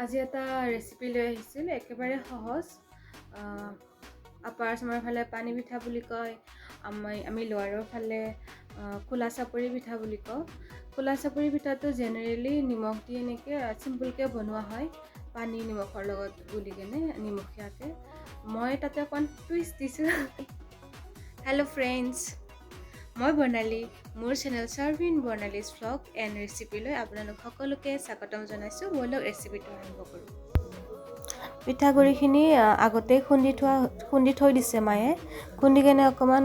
আজি এটা ৰেচিপি লৈ আহিছিল, একেবাৰে সহজ। আপাৰ আচামৰ ফালে পানী পিঠা বুলি কয়, আমি লোৱাৰৰ ফালে খোলা চাপৰি পিঠা বুলি কওঁ। খোলা চাপৰি পিঠাটো জেনেৰেলি নিমখ দি এনেকৈ চিম্পুলকৈ বনোৱা হয়, পানী নিমখৰ লগত গুলি কেনে নিমখীয়াকৈ। মই তাতে অকণ টুইষ্ট দিছোঁ। হেল্ল' ফ্ৰেণ্ডছ, মই বৰ্ণালী। মোৰ চেনেল চাৰ্ভিন বৰ্ণালীজ ভ্লগ এণ্ড ৰেচিপিলৈ আপোনালোক সকলোকে স্বাগতম জনাইছোঁ। ব'লক ৰেচিপিটো আৰম্ভ কৰোঁ। পিঠাগুড়িখিনি আগতেই খুন্দি থৈ দিছে মায়ে। খুন্দি কেনে অকণমান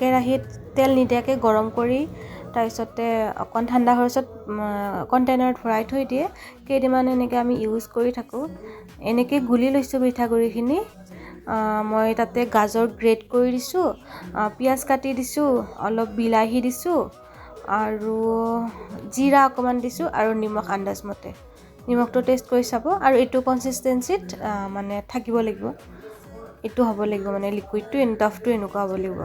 কেৰাহীত তেল নিদিয়াকৈ গৰম কৰি তাৰপিছতে অকণ ঠাণ্ডা হোৱাৰ পিছত কণ্টেইনাৰত ভৰাই থৈ দিয়ে। কেইদিনমান এনেকৈ আমি ইউজ কৰি থাকোঁ। এনেকৈ গুলি লৈছোঁ পিঠাগুড়িখিনি। মই তাতে গাজৰ গ্ৰেট কৰি দিছোঁ, পিঁয়াজ কাটি দিছোঁ, অলপ বিলাহী দিছোঁ আৰু জিৰা অকণমান দিছোঁ আৰু নিমখ আন্দাজমতে। নিমখটো টেষ্ট কৰি চাব। আৰু এইটো কনচিষ্টেঞ্চিত মানে থাকিব লাগিব, এইটো হ'ব লাগিব, মানে লিকুইডটো ডাফটো এনেকুৱা হ'ব লাগিব।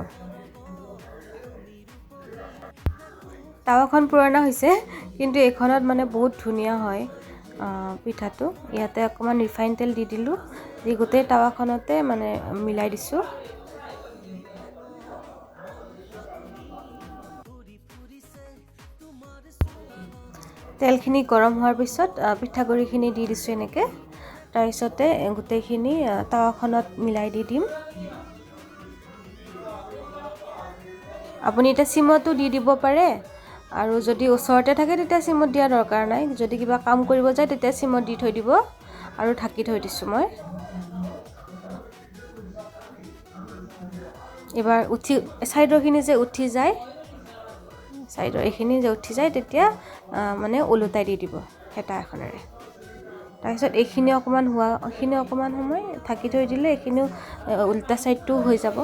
টাৱাখন পুৰণা হৈছে, কিন্তু এইখনত মানে বহুত ধুনীয়া হয় পিঠাটো। ইয়াতে অকণমান ৰিফাইন তেল দি দিলোঁ, দি গোটেই টাৱাখনতে মানে মিলাই দিছোঁ। তেলখিনি গৰম হোৱাৰ পিছত পিঠাগুড়িখিনি দি দিছোঁ এনেকৈ। তাৰপিছতে গোটেইখিনি টাৱাখনত মিলাই দি দিম। আপুনি এতিয়া চিমতো দি দিব পাৰে, আৰু যদি ওচৰতে থাকে তেতিয়া চিমত দিয়া দৰকাৰ নাই। যদি কিবা কাম কৰিব যায় তেতিয়া চিমত দি থৈ দিব, আৰু ঢাকি থৈ দিছোঁ মই। এবাৰ ছাইডৰখিনি যে উঠি যায়, এইখিনি যে উঠি যায়, তেতিয়া মানে ওলোটাই দি দিব হেতা এখনেৰে। তাৰপিছত এইখিনি অকণমান সময় ঢাকি থৈ দিলে এইখিনিও উল্টা ছাইডটোও হৈ যাব।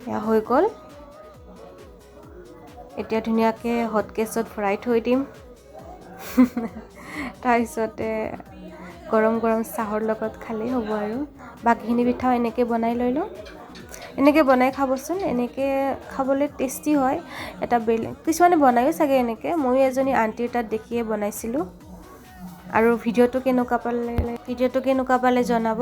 এয়া হৈ গ'ল। এতিয়া ধুনীয়াকৈ হট কেছত ভৰাই থৈ দিম। তাৰপিছতে গৰম গৰম চাহৰ লগত খালেই হ'ব। আৰু বাকীখিনি পিঠাও এনেকৈ বনাই লৈ লওঁ। এনেকৈ বনাই খাবচোন, এনেকৈ খাবলৈ টেষ্টি হয়। এটা বেলেগ, কিছুমানে বনায়ো চাগে এনেকৈ। ময়ো এজনী আণ্টিৰ তাত দেখিয়ে বনাইছিলোঁ। আৰু ভিডিঅ'টো কেনেকুৱা পালে জনাব।